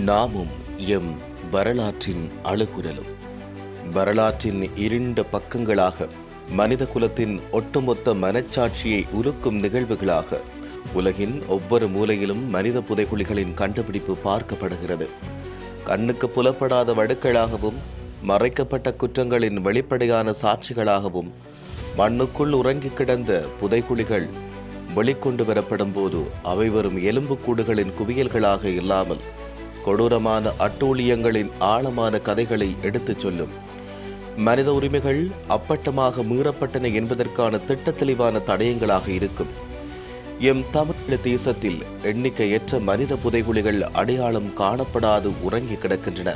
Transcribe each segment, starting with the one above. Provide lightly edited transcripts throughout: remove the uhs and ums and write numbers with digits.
நாமும் எம் வரலாற்றின் அழுகுரலும். வரலாற்றின் இருண்ட பக்கங்களாக, மனித குலத்தின் ஒட்டுமொத்த மனச்சாட்சியை உருக்கும் நிகழ்வுகளாக உலகின் ஒவ்வொரு மூலையிலும் மனித புதைகுழிகளின் கண்டுபிடிப்பு பார்க்கப்படுகிறது. கண்ணுக்கு புலப்படாத வடுக்களாகவும், மறைக்கப்பட்ட குற்றங்களின் வெளிப்படையான சாட்சிகளாகவும் மண்ணுக்குள் உறங்கி கிடந்த புதைகுழிகள் வெளிக்கொண்டு வரப்படும் போது அவை வரும் எலும்புக்கூடுகளின் குவியல்களாக இல்லாமல் கொடூரமான அட்டூழியங்களின் ஆழமான கதைகளை எடுத்துச் சொல்லும். மனித உரிமைகள் அப்பட்டமாக மீறப்பட்டன என்பதற்கான திட்டத்தெளிவான தடயங்களாக இருக்கும். எம் தமிழ் தேசத்தில் எண்ணிக்கையற்ற மனித புதைகுழிகள் அடையாளம் காணப்படாது உறங்கி கிடக்கின்றன.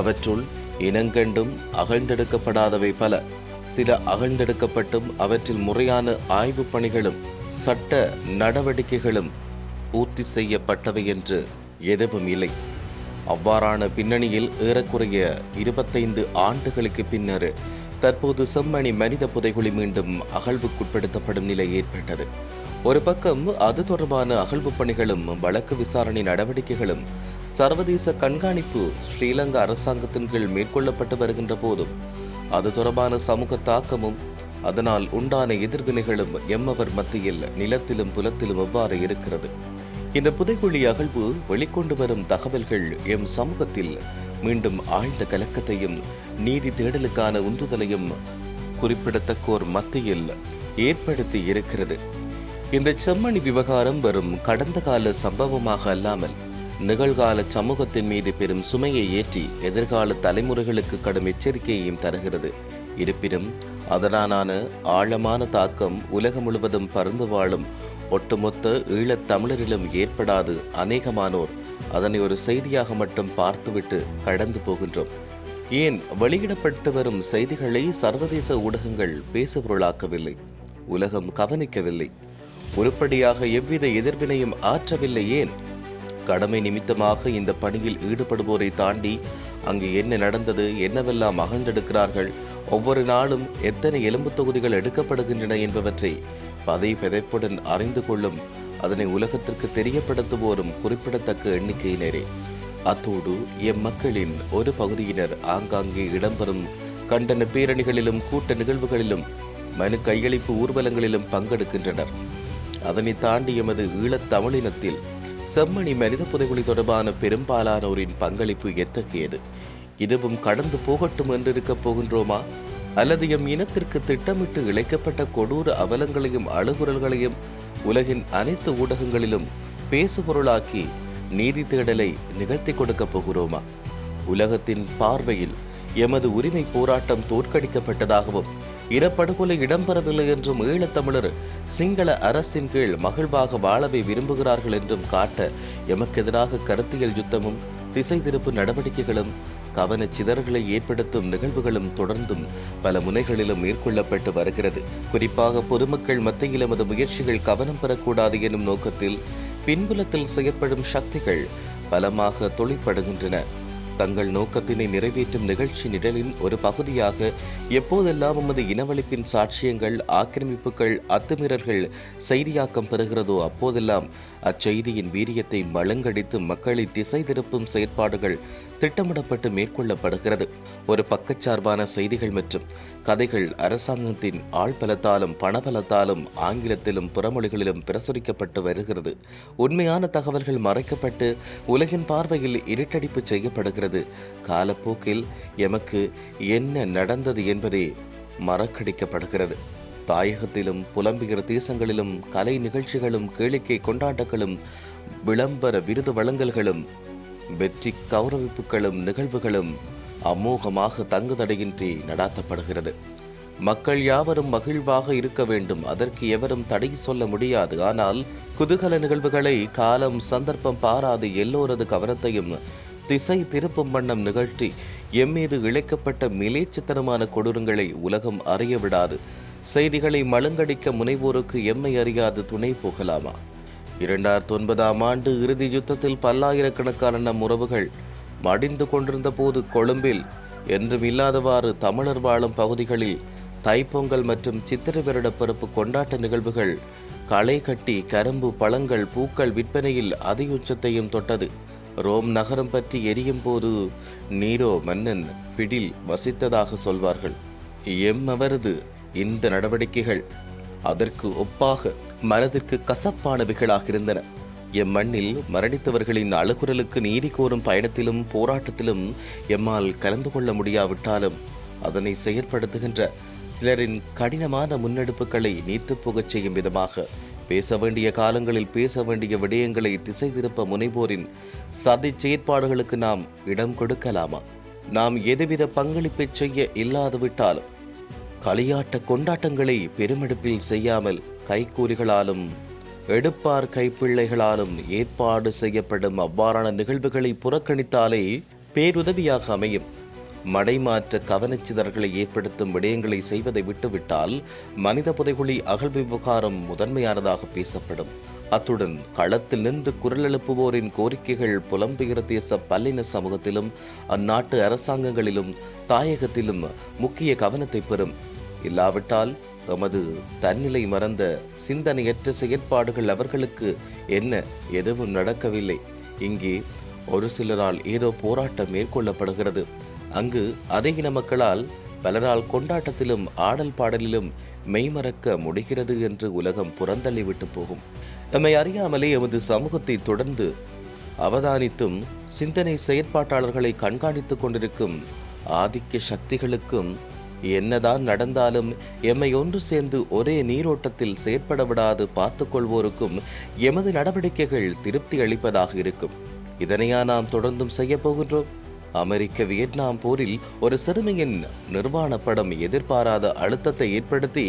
அவற்றுள் இனங்கண்டும் அகழ்ந்தெடுக்கப்படாதவை பல. சில அகழ்ந்தெடுக்கப்பட்டும் அவற்றில் முறையான ஆய்வுப் பணிகளும் சட்ட நடவடிக்கைகளும் பூர்த்தி செய்யப்பட்டவை என்று எதுவும் இல்லை. அவ்வாறான பின்னணியில் ஏறக்குறைய 25 ஆண்டுகளுக்கு பின்னர் தற்போது செம்மணி மனித புதைகுழி மீண்டும் அகழ்வுக்குட்படுத்தப்படும் நிலை ஏற்பட்டது. ஒரு பக்கம் அது தொடர்பான அகழ்வு பணிகளும் வழக்கு விசாரணை நடவடிக்கைகளும் சர்வதேச கண்காணிப்பு ஸ்ரீலங்கா அரசாங்கத்தின் கீழ் மேற்கொள்ளப்பட்டு வருகின்ற போதும் அது தொடர்பான சமூக தாக்கமும் அதனால் உண்டான எதிர்வினைகளும் எம்மவர் மத்தியில் நிலத்திலும் புலத்திலும் எவ்வாறு இருக்கிறது? இந்த புதைகுழி அகழ்வு வெளிக்கொண்டு வரும் தகவல்கள் எம் சமூகத்தில் மீண்டும் ஆழ்ந்த கலக்கத்தையும் நீதி தேடலுக்கான உந்துதலையும் குறிப்பிடத்தக்கோர் மத்தியில் ஏற்படுத்தி இருக்கிறது. இந்த செம்மணி விவகாரம் வரும் கடந்த கால சம்பவமாக அல்லாமல் நிகழ்கால சமூகத்தின் மீது பெரும் சுமையை ஏற்றி எதிர்கால தலைமுறைகளுக்கு கடும் எச்சரிக்கையையும் தருகிறது. இருப்பினும் அதனாலான ஆழமான தாக்கம் உலகம் முழுவதும் பறந்து வாழும் ஒட்டுமொத்த ஈழத் தமிழரிலும் ஏற்படாது. அநேகமானோர் அதனை ஒரு செய்தியாக மட்டும் பார்த்துவிட்டு கடந்து போகின்றோம். ஏன் வெளியிடப்பட்டு வரும் செய்திகளை சர்வதேச ஊடகங்கள் பேசுபொருளாக்கவில்லை? உலகம் கவனிக்கவில்லை? உருப்படியாக எவ்வித எதிர்வினையும் ஆற்றவில்லை? ஏன்? கடமை நிமித்தமாக இந்த பணியில் ஈடுபடுவோரை தாண்டி அங்கு என்ன நடந்தது, என்னவெல்லாம் அகழ்ந்தெடுக்கிறார்கள், ஒவ்வொரு நாளும் எத்தனை எலும்பு தொகுதிகள் எடுக்கப்படுகின்றன என்பவற்றை பதை பெதைப்புடன் அறிந்து கொள்ளும், அதனை உலகத்திற்கு தெரியப்படுத்துவோரும் குறிப்பிடத்தக்க எண்ணிக்கையினரே. அத்தோடு எம் மக்களின் ஒரு பகுதியினர் ஆங்காங்கே இடம்பெறும் கண்டன பேரணிகளிலும் கூட்ட நிகழ்வுகளிலும் மனு கையளிப்பு ஊர்வலங்களிலும் பங்கெடுக்கின்றனர். அதனை தாண்டி எமது ஈழத் தமிழினத்தில் செம்மணி மனித புதைகுழி தொடர்பான பெரும்பாலானோரின் பங்களிப்பு எத்தகையது? இதுவும் கடந்து போகட்டும் என்றிருக்கப் போகின்றோமா? அல்லது எம் இனத்திற்கு திட்டமிட்டு இழைக்கப்பட்ட கொடூர அவலங்களையும் அழுகுரல்களையும் உலகின் அனைத்து ஊடகங்களிலும் பேசுபொருளாக்கி நீதி தேடலை நிகழ்த்தி கொடுக்கப் போகிறோமா? உலகத்தின் பார்வையில் எமது உரிமை போராட்டம் தோற்கடிக்கப்பட்டதாகவும் இனப்படுகொலை இடம்பெறவில்லை என்றும் ஈழத்தமிழர் சிங்கள அரசின் கீழ் மகிழ்வாக வாழவே விரும்புகிறார்கள் என்றும் காட்ட எமக்கு எதிராக கருத்தியல் யுத்தமும் திசை திருப்பு நடவடிக்கைகளும் கவனச்சிதறல்களை ஏற்படுத்தும் நிகழ்வுகளும் தொடர்ந்தும் பல முனைகளிலும் மேற்கொள்ளப்பட்டு வருகிறது. குறிப்பாக பொதுமக்கள் மத்தியில் எமது முயற்சிகள் கவனம் பெறக்கூடாது எனும் நோக்கத்தில் பின்புலத்தில் செயற்படும் சக்திகள் பலமாக தொழிற்படுகின்றன. தங்கள் நோக்கத்தினை நிறைவேற்றும் நிகழ்ச்சி நிழலின் ஒரு பகுதியாக எப்போதெல்லாம் நமது இனவழிப்பின் சாட்சியங்கள், ஆக்கிரமிப்புகள், அத்துமீறல்கள் செய்தியாக்கம் பெறுகிறதோ அப்போதெல்லாம் அச்செய்தியின் வீரியத்தை மழுங்கடித்து மக்களை திசை திருப்பும் செயற்பாடுகள் திட்டமிடப்பட்டு மேற்கொள்ளப்படுகிறது. ஒரு பக்கச்சார்பான செய்திகள் மற்றும் கதைகள் அரசாங்கத்தின் ஆழ்பலத்தாலும் பணபலத்தாலும் ஆங்கிலத்திலும் புறமொழிகளிலும் பிரசுரிக்கப்பட்டு வருகிறது. உண்மையான தகவல்கள் மறைக்கப்பட்டு உலகின் பார்வையில் இருட்டடிப்பு செய்யப்படுகிறது. காலப்போக்கில் எமக்கு என்ன நடந்தது என்பதே மறக்கடிக்கப்படுகிறது. தாயகத்திலும் புலம்பெயர் தேசங்களிலும் கலை நிகழ்ச்சிகளும், கேளிக்கை கொண்டாட்டங்களும், விளம்பர விருது வழங்கல்களும், வெற்றி கௌரவிப்புகளும் நிகழ்வுகளும் அமோகமாக தங்குதடையின்றி நடாத்தப்படுகிறது. மக்கள் யாவரும் மகிழ்வாக இருக்க வேண்டும், அதற்கு எவரும் தடை சொல்ல முடியாது. ஆனால் குதூகல நிகழ்வுகளை காலம் சந்தர்ப்பம் பாராது எல்லோரது கவனத்தையும் திசை திருப்பும் வண்ணம் நிகழ்த்தி எம்மீது இழைக்கப்பட்ட மிலேச்சத்தனமான கொடூரங்களை உலகம் அறிய விடாது. செய்திகளை மழுங்கடிக்க முனைவோருக்கு எம்மை அறியாது துணை போகலாமா? 2009ஆம் ஆண்டு இறுதி யுத்தத்தில் பல்லாயிரக்கணக்கான நம் உறவுகள் மடிந்து கொண்டிருந்த போது கொழும்பில் என்றும் இல்லாதவாறு தமிழர் வாழும் பகுதிகளில் தைப்பொங்கல் மற்றும் சித்திரை வருட பிறப்பு கொண்டாட்ட நிகழ்வுகள் களை கட்டி கரும்பு, பழங்கள், பூக்கள் விற்பனையில் அதிக உச்சத்தையும் தொட்டது. ரோம் நகரம் பற்றி எரியும் போது நீரோ மன்னன் பிடில் வசித்ததாக சொல்வார்கள். எம்மவரது இந்த நடவடிக்கைகள் அதற்கு ஒப்பாக மனதிற்கு கசப்பானவைகளாக இருந்தன. எம்மண்ணில் மரணித்தவர்களின் அழுகுரலுக்கு நீதி கோரும் பயணத்திலும் போராட்டத்திலும் எம்மால் கலந்து கொள்ள முடியாவிட்டாலும் அதனை செயற்படுத்துகின்ற சிலரின் கடினமான முன்னெடுப்புகளை நீத்துப் போகச் செய்யும் விதமாக பேச வேண்டிய காலங்களில் பேச வேண்டிய விடயங்களை திசை திருப்ப முனைவோரின் சதி செயற்பாடுகளுக்கு நாம் இடம் கொடுக்கலாமா? நாம் எதுவித பங்களிப்பை செய்ய இல்லாது விட்டாலும் களியாட்ட கொண்டாட்டங்களை பெருமெடுப்பில் செய்யாமல் கைக்கூலிகளாலும் எடுப்பார் கைப்பிள்ளைகளாலும் ஏற்பாடு செய்யப்படும் அவ்வாறான நிகழ்வுகளை புறக்கணித்தாலே பேருதவியாக அமையும். மடைமாற்ற கவனச்சிதறல்களை ஏற்படுத்தும் விடயங்களை செய்வதை விட்டுவிட்டால் மனித புதைகுழி அகழ்வு விவகாரம் முதன்மையானதாக பேசப்படும். அத்துடன் களத்தில் நின்று குரல் எழுப்புவோரின் கோரிக்கைகள் புலம்பெயர் தேச பல்லின சமூகத்திலும் அந்நாட்டு அரசாங்கங்களிலும் தாயகத்திலும் முக்கிய கவனத்தை பெறும். இல்லாவிட்டால் எமது தன்னிலை மறந்த சிந்தனையற்ற செயற்பாடுகள் அவர்களுக்கு என்ன எதுவும் நடக்கவில்லை, இங்கே ஒரு சிலரால் ஏதோ போராட்டம் மேற்கொள்ளப்படுகிறது, அங்கு அதே இன மக்களால் பலரால் கொண்டாட்டத்திலும் ஆடல் பாடலிலும் மெய்மறக்க முடிகிறது என்று உலகம் புறந்தள்ளிவிட்டு போகும். நம்மை அறியாமலே எமது சமூகத்தை தொடர்ந்து அவதானித்தும் சிந்தனை செயற்பாட்டாளர்களை கண்காணித்துக் கொண்டிருக்கும் ஆதிக்க சக்திகளுக்கும் என்னதான் நடந்தாலும் எம்மை ஒன்று சேர்ந்து ஒரே நீரோட்டத்தில் செயற்பட விடாது பார்த்துக் கொள்வோருக்கும் எமது நடவடிக்கைகள் திருப்தி அளிப்பதாக இருக்கும். இதனையா நாம் தொடர்ந்தும் செய்ய போகின்றோம்? அமெரிக்க வியட்நாம் போரில் ஒரு சிறுமியின் நிர்வாண படம் எதிர்பாராத அழுத்தத்தை ஏற்படுத்தி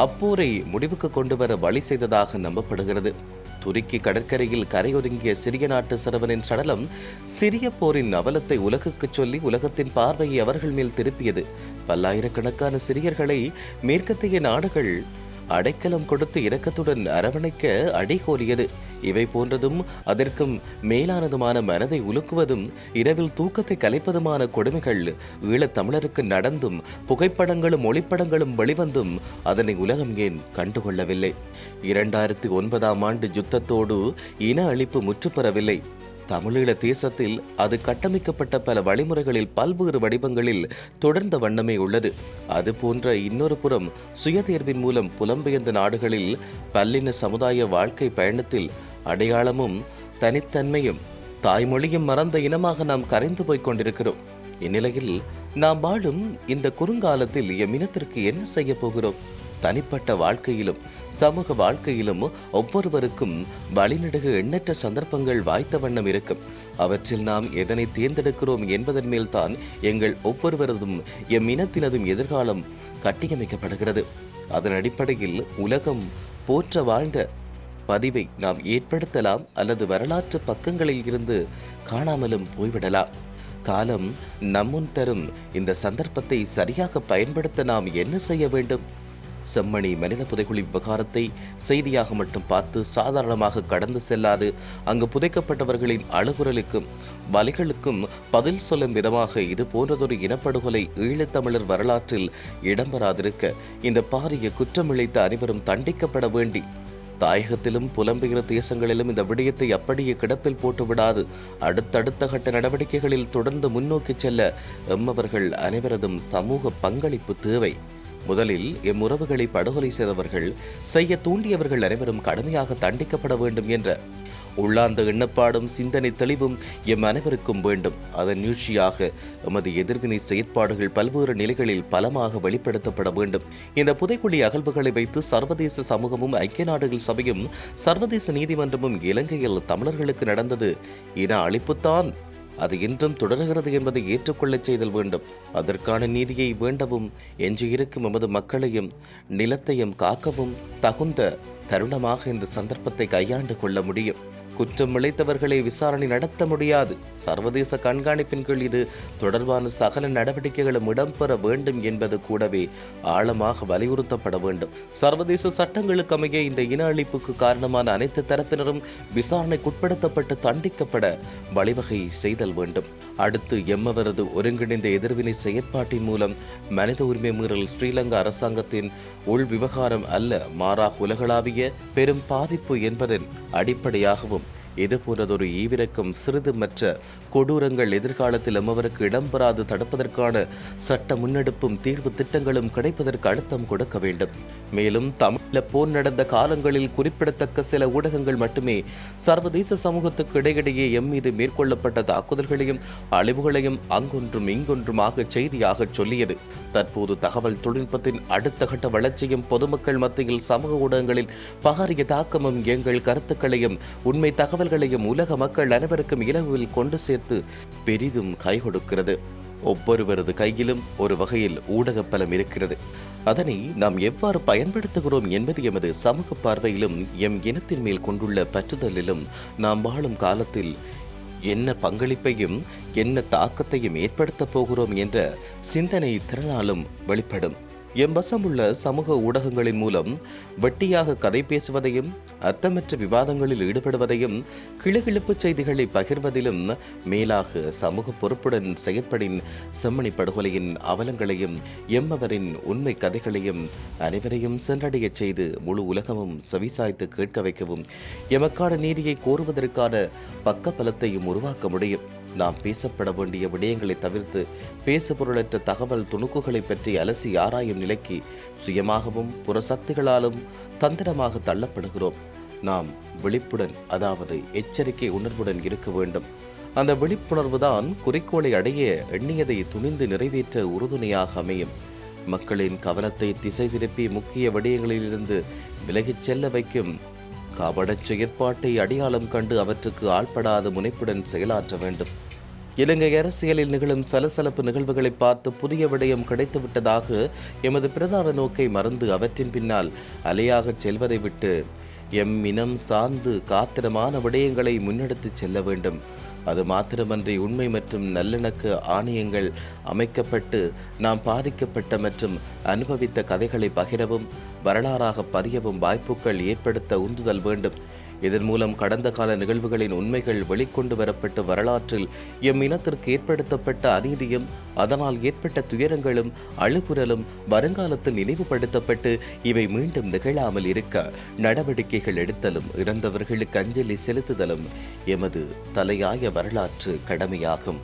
அப்போரை முடிவுக்கு கொண்டு வர வழி செய்ததாக நம்பப்படுகிறது. துருக்கி கடற்கரையில் கரையொதுங்கிய சிறிய நாட்டு சிறுவனின் சடலம் சிரிய போரின் அவலத்தை உலகுக்கு சொல்லி உலகத்தின் பார்வையை அவர்கள் மேல் திருப்பியது. பல்லாயிரக்கணக்கான சிரியர்களை மேற்கத்திய நாடுகள் அடைக்கலம் கொடுத்து இரக்கத்துடன் அரவணைக்க அடிகோலியது. இவை போன்றதும் அதற்கும் மேலானதுமான மனதை உலுக்குவதும் இரவில் தூக்கத்தை கலைப்பதுமான கொடுமைகள் ஈழத் தமிழருக்கு நடந்தும் புகைப்படங்களும் ஒளிப்படங்களும் வெளிவந்தும் அதனை உலகம் ஏன் கண்டுகொள்ளவில்லை? 2009 யுத்தத்தோடு இன அழிப்பு முற்றுப்பெறவில்லை. தமிழீழ தேசத்தில் அது கட்டமைக்கப்பட்ட பல வழிமுறைகளில் பல்வேறு வடிவங்களில் தொடர்ந்த வண்ணமே உள்ளது. அது போன்ற இன்னொரு புறம் சுயதேர்வின் மூலம் புலம்பெயர்ந்த நாடுகளில் பல்லின சமுதாய வாழ்க்கை பயணத்தில் அடையாளமும் தனித்தன்மையும் தாய்மொழியும் மறந்த இனமாக நாம் கரைந்து போய்க் கொண்டிருக்கிறோம். இந்நிலையில் நாம் வாழும் இந்த குறுங்காலத்தில் எம் இனத்திற்கு என்ன செய்ய போகிறோம்? தனிப்பட்ட வாழ்க்கையிலும் சமூக வாழ்க்கையிலும் ஒவ்வொருவருக்கும் வழிநெடுக எண்ணற்ற சந்தர்ப்பங்கள் வாய்த்த வண்ணம் இருக்கும். அவற்றில் நாம் எதனை தேர்ந்தெடுக்கிறோம் என்பதன் மேல்தான் எங்கள் ஒவ்வொருவரதும் எம் இனத்தினதும் எதிர்காலம் கட்டியமைக்கப்படுகிறது. அதன் அடிப்படையில் உலகம் போற்ற வாழ்ந்த பதிவை நாம் ஏற்படுத்தலாம் அல்லது வரலாற்று பக்கங்களில் இருந்து காணாமலும் போய்விடலாம். காலம் நம்முன் தரும் இந்த சந்தர்ப்பத்தை சரியாக பயன்படுத்த நாம் என்ன செய்ய வேண்டும்? செம்மணி மனித புதைகுழி விவகாரத்தை செய்தியாக மட்டும் பார்த்து சாதாரணமாக கடந்து செல்லாது அங்கு புதைக்கப்பட்டவர்களின் அழுகுரலுக்கும் வலிகளுக்கும் பதில் சொல்லும் விதமாக இது போன்றதொரு இனப்படுகொலை ஈழத்தமிழர் வரலாற்றில் இடம்பெறாதிருக்க இந்த பாரிய குற்றமிழைத்த அனைவரும் தண்டிக்கப்பட வேண்டி தாயகத்திலும் புலம்பெயர் தேசங்களிலும் இந்த விடயத்தை அப்படியே கிடப்பில் போட்டு விடாது அடுத்தடுத்த கட்ட நடவடிக்கைகளில் தொடர்ந்து முன்னோக்கி செல்ல எம்மவர்கள் அனைவரதும் சமூக பங்களிப்பு தேவை. முதலில் எம் உறவுகளை படுகொலை செய்தவர்கள் செய்ய தூண்டியவர்கள் அனைவரும் கடுமையாக தண்டிக்கப்பட வேண்டும் என்ற உள்ளார்ந்த எண்ணப்பாடும் சிந்தனை தெளிவும் எம் அனைவருக்கும் வேண்டும். அதன் நீட்சியாக எமது எதிர்வினை செயற்பாடுகள் பல்வேறு நிலைகளில் பலமாக வெளிப்படுத்தப்பட வேண்டும். இந்த புதைக்குழி அகழ்வுகளை வைத்து சர்வதேச சமூகமும் ஐக்கிய நாடுகள் சபையும் சர்வதேச நீதிமன்றமும் இலங்கையில் தமிழர்களுக்கு நடந்தது இன அழிப்புத்தான், அது இன்றும் தொடர்கிறது என்பதை ஏற்றுக்கொள்ளச் செய்தல் வேண்டும். அதற்கான நீதியை வேண்டவும் எஞ்சியிருக்கும் எமது மக்களையும் நிலத்தையும் காக்கவும் தகுந்த தருணமாக இந்த சந்தர்ப்பத்தை கையாண்டு கொள்ள முடியும். குற்றம் இழைத்தவர்களை விசாரணை நடத்த முடியாது. சர்வதேச கண்காணிப்பின் கீழ் இது தொடர்பான சகல நடவடிக்கைகளும் இடம்பெற வேண்டும் என்பது கூடவே ஆழமாக வலியுறுத்தப்பட வேண்டும். சர்வதேச சட்டங்களுக்கு அமைய இந்த இன அழிப்புக்கு காரணமான அனைத்து தரப்பினரும் விசாரணைக்குட்படுத்தப்பட்டு தண்டிக்கப்பட வழிவகை செய்தல் வேண்டும். அடுத்து எம்மவரது ஒருங்கிணைந்த எதிர்வினை செயற்பாட்டின் மூலம் மனித உரிமை மீறல் ஸ்ரீலங்கா அரசாங்கத்தின் உள் விவகாரம் அல்ல, மாறாக உலகளாவிய பெரும் பாதிப்பு என்பதன் அடிப்படையாகவும் இது போன்றதொரு ஈவிரக்கம் சிறிதுமற்ற கொடூரங்கள் எதிர்காலத்தில் எம்மவருக்கு இடம்பெறாது தடுப்பதற்கான சட்ட முன்னெடுப்பும் தீர்வு திட்டங்களும் கிடைப்பதற்கு அழுத்தம் கொடுக்க வேண்டும். மேலும் தமிழ போர் நடந்த காலங்களில் குறிப்பிடத்தக்க சில ஊடகங்கள் மட்டுமே சர்வதேச சமூகத்துக்கு இடையிடையே எம் மீது மேற்கொள்ளப்பட்ட தாக்குதல்களையும் அழிவுகளையும் அங்கொன்றும் இங்கொன்றுமாக செய்தியாக சொல்லியது. தற்போது தகவல் தொழில்நுட்பத்தின் அடுத்த கட்ட வளர்ச்சியும் பொதுமக்கள் மத்தியில் சமூக ஊடகங்களில் பாரிய தாக்கமும் எங்கள் கருத்துக்களையும் உண்மை தகவல்களையும் உலக மக்கள் அனைவருக்கும் இலகுவில் கொண்டு சேர்த்து பெரிதும் கை கொடுக்கிறது. ஒவ்வொருவரது கையிலும் ஒரு வகையில் ஊடக பலம் இருக்கிறது. அதனை நாம் எவ்வாறு பயன்படுத்துகிறோம் என்பது எமது சமூக பார்வையிலும் எம் இனத்தின் மேல் கொண்டுள்ள பற்றுதலிலும் நாம் வாழும் காலத்தில் என்ன பங்களிப்பையும் என்ன தாக்கத்தையும் ஏற்படுத்தப் போகிறோம் என்ற சிந்தனை திறனாலும் வெளிப்படும். எம் வசமுள்ள சமூக ஊடகங்களின் மூலம் வெட்டியாக கதை பேசுவதையும் அர்த்தமற்ற விவாதங்களில் ஈடுபடுவதையும் கிளுகிழுப்பு செய்திகளை பகிர்வதிலும் மேலாக சமூக பொறுப்புடன் செயற்படின் செம்மணி படுகொலையின் அவலங்களையும் எம்மவரின் உண்மை கதைகளையும் அனைவரையும் சென்றடையச் செய்து முழு உலகமும் செவிசாய்த்து கேட்க வைக்கவும் எமக்கான நீதியை கோருவதற்கான பக்கபலத்தையும் உருவாக்க முடியும். நாம் பேசப்பட வேண்டிய விடயங்களை தவிர்த்து பேசுபொருளற்ற தகவல் துணுக்குகளை பற்றி அலசி ஆராயும் நிலைக்கு சுயமாகவும் புறசக்திகளாலும் தந்திரமாக தள்ளப்படுகிறோம். நாம் விழிப்புடன், அதாவது எச்சரிக்கை உணர்வுடன் இருக்க வேண்டும். அந்த விழிப்புணர்வு தான் குறிக்கோளை அடைய எண்ணியதை துணிந்து நிறைவேற்ற உறுதுணையாக அமையும். மக்களின் கவனத்தை திசை திருப்பி முக்கிய விடயங்களிலிருந்து விலகிச் செல்ல வைக்கும் காபடச் செயற்பாட்டை அடையாளம் கண்டு அவற்றுக்கு ஆள்படாத முனைப்புடன் செயலாற்ற வேண்டும். இலங்கை அரசியலில் நிகழும் சலசலப்பு நிகழ்வுகளை பார்த்து புதிய விடயம் கிடைத்துவிட்டதாக எமது பிரதான நோக்கை மறந்து அவற்றின் பின்னால் அலையாகச் செல்வதை விட்டு எம் இனம் சார்ந்து காத்திரமான விடயங்களை முன்னெடுத்துச் செல்ல வேண்டும். அது மாத்திரமன்றி உண்மை மற்றும் நல்லிணக்க ஆணையங்கள் அமைக்கப்பட்டு நாம் பாதிக்கப்பட்ட மற்றும் அனுபவித்த கதைகளை பகிரவும் வரலாறாக பதியவும் வாய்ப்புகள் ஏற்படுத்த உந்துதல் வேண்டும். இதன் மூலம் கடந்த கால நிகழ்வுகளின் உண்மைகள் வெளிக்கொண்டு வரப்பட்டு வரலாற்றில் எம் இனத்திற்கு ஏற்படுத்தப்பட்ட அநீதியும் அதனால் ஏற்பட்ட துயரங்களும் அழுகுரலும் வருங்காலத்தில் நினைவுபடுத்தப்பட்டு இவை மீண்டும் நிகழாமல் இருக்க நடவடிக்கைகள் எடுத்தலும் இறந்தவர்களுக்கு அஞ்சலி செலுத்துதலும் எமது தலையாய வரலாற்று கடமையாகும்.